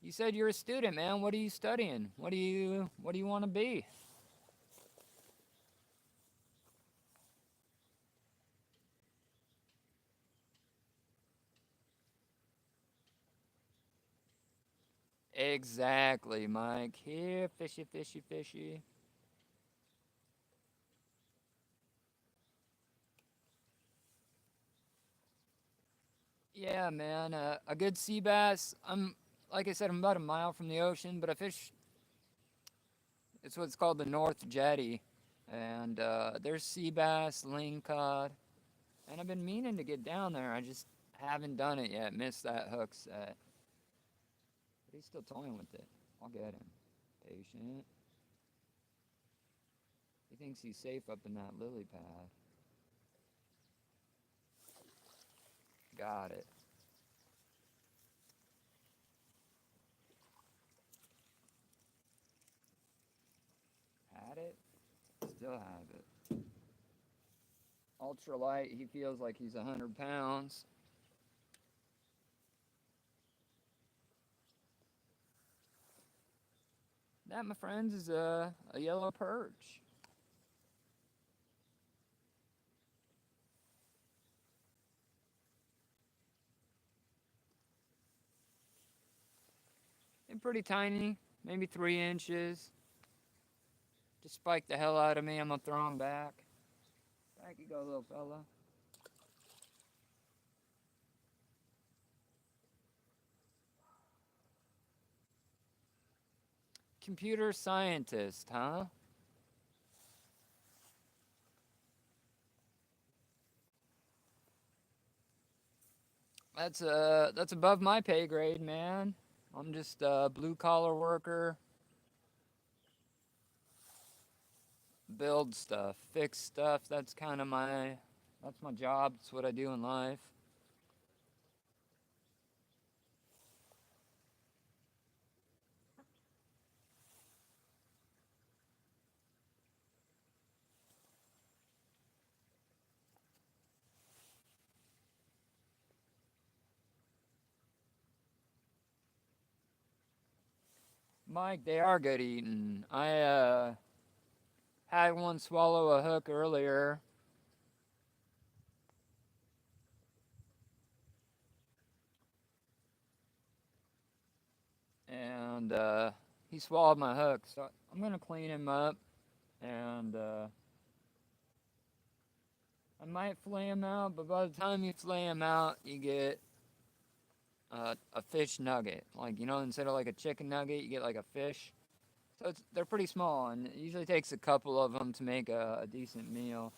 S1: You said you're a student, man. What are you studying? What do you want to be? Exactly, Mike. Here, fishy, fishy, fishy. Yeah, man. A good sea bass. Like I said, I'm about a mile from the ocean, but I fish. It's what's called the North Jetty, and there's sea bass, lingcod, and I've been meaning to get down there. I just haven't done it yet. Missed that hook set. But he's still toying with it. I'll get him. Patient. He thinks he's safe up in that lily pad. Got it. Had it. Still have it. Ultralight. He feels like he's 100 pounds. That, my friends, is a yellow perch. They're pretty tiny, maybe 3 inches. Just spike the hell out of me. I'm gonna throw him back. Back you go, little fella. Computer scientist, huh? That's above my pay grade, man. I'm just a blue collar worker, build stuff, fix stuff. That's my job. That's what I do in life. Mike, they are good eating. I had one swallow a hook earlier. and he swallowed my hook. So I'm gonna clean him up, and I might flay him out. But by the time you flay him out, you get a fish nugget. Like, you know, instead of like a chicken nugget, you get like a fish. So they're pretty small, and it usually takes a couple of them to make a decent meal.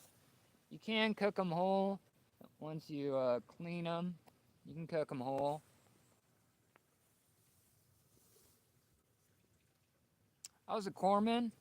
S1: You can cook them whole once you clean them. You can cook them whole. I was a corpsman.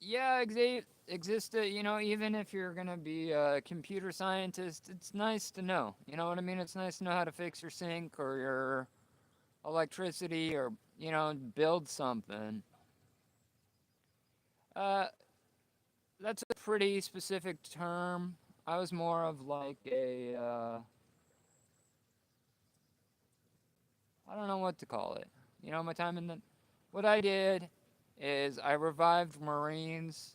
S1: Yeah, exist. You know, even if you're gonna be a computer scientist, it's nice to know. You know what I mean? It's nice to know how to fix your sink or your electricity, or build something. Uh, that's a pretty specific term. I was more of like a I don't know what to call it. You know, my time in the what I did is I revived Marines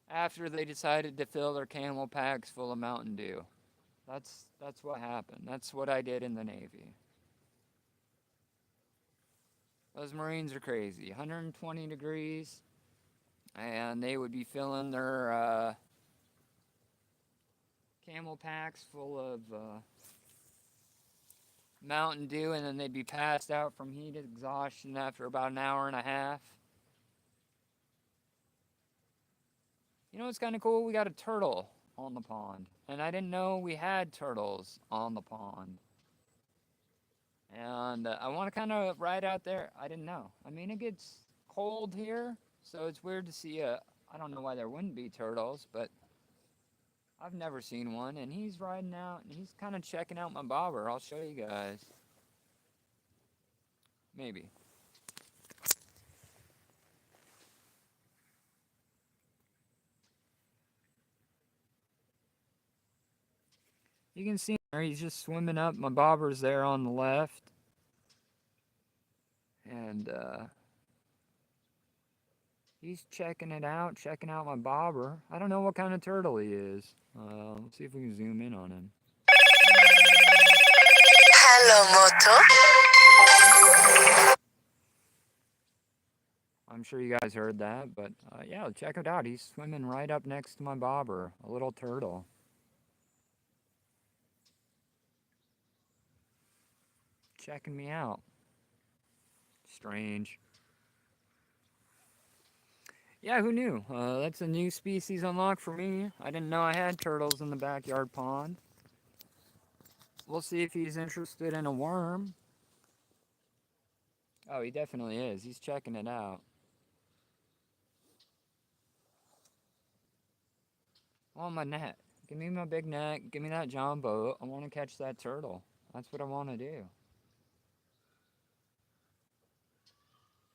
S1: after they decided to fill their camel packs full of Mountain Dew. That's what happened. That's what I did in the Navy. Those Marines are crazy. 120 degrees, and they would be filling their camel packs full of Mountain Dew, and then they'd be passed out from heat exhaustion after about an hour and a half. You know what's kind of cool? We got a turtle on the pond, and I didn't know we had turtles on the pond. And I want to kind of ride out there. I didn't know. I mean, it gets cold here, so it's weird to see a. I don't know why there wouldn't be turtles, but I've never seen one. And he's riding out, and he's kind of checking out my bobber. I'll show you guys. Maybe. You can see him. He's just swimming up. My bobber's there on the left. And he's checking it out, checking out my bobber. I don't know what kind of turtle he is. Let's see if we can zoom in on him. Hello, Moto. I'm sure you guys heard that, but yeah, check it out. He's swimming right up next to my bobber, a little turtle. Checking me out. Strange. Yeah, who knew? That's a new species unlocked for me. I didn't know I had turtles in the backyard pond. We'll see if he's interested in a worm. Oh, he definitely is. He's checking it out. I want my net. Give me my big net. Give me that John boat. I want to catch that turtle. That's what I want to do.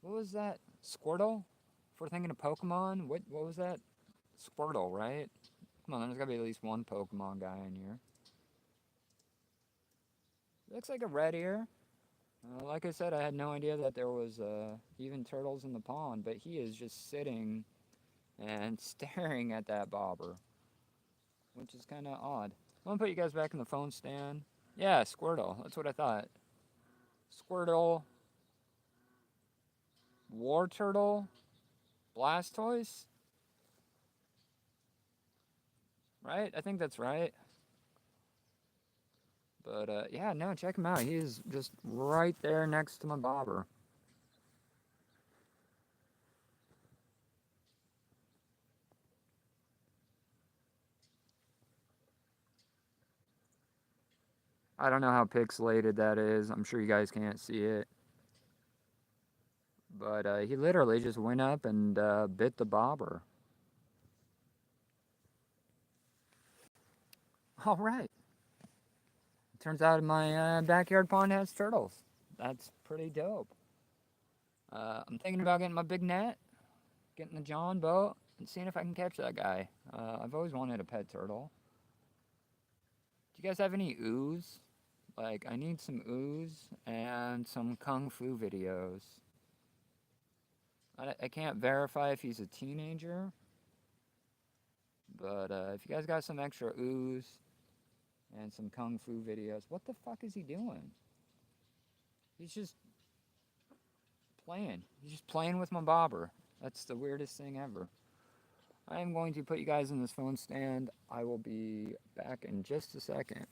S1: What was that? Squirtle? If we're thinking of Pokemon, what was that? Squirtle, right? Come on, there's got to be at least one Pokemon guy in here. Looks like a red ear. Like I said, I had no idea that there was even turtles in the pond, but he is just sitting and staring at that bobber, which is kind of odd. I'm going to put you guys back in the phone stand. Yeah, Squirtle. That's what I thought. Squirtle. War Turtle. Blastoise? Right? I think that's right. But, yeah, no, check him out. He is just right there next to my bobber. I don't know how pixelated that is. I'm sure you guys can't see it. But he literally just went up and bit the bobber. All right. Turns out my backyard pond has turtles. That's pretty dope. I'm thinking about getting my big net, getting the John boat, and seeing if I can catch that guy. I've always wanted a pet turtle. Do you guys have any ooze? Like, I need some ooze and some kung fu videos. I can't verify if he's a teenager, but if you guys got some extra ooze and some kung fu videos, what the fuck is he doing? He's just playing. He's just playing with my bobber. That's the weirdest thing ever. I am going to put you guys in this phone stand. I will be back in just a second.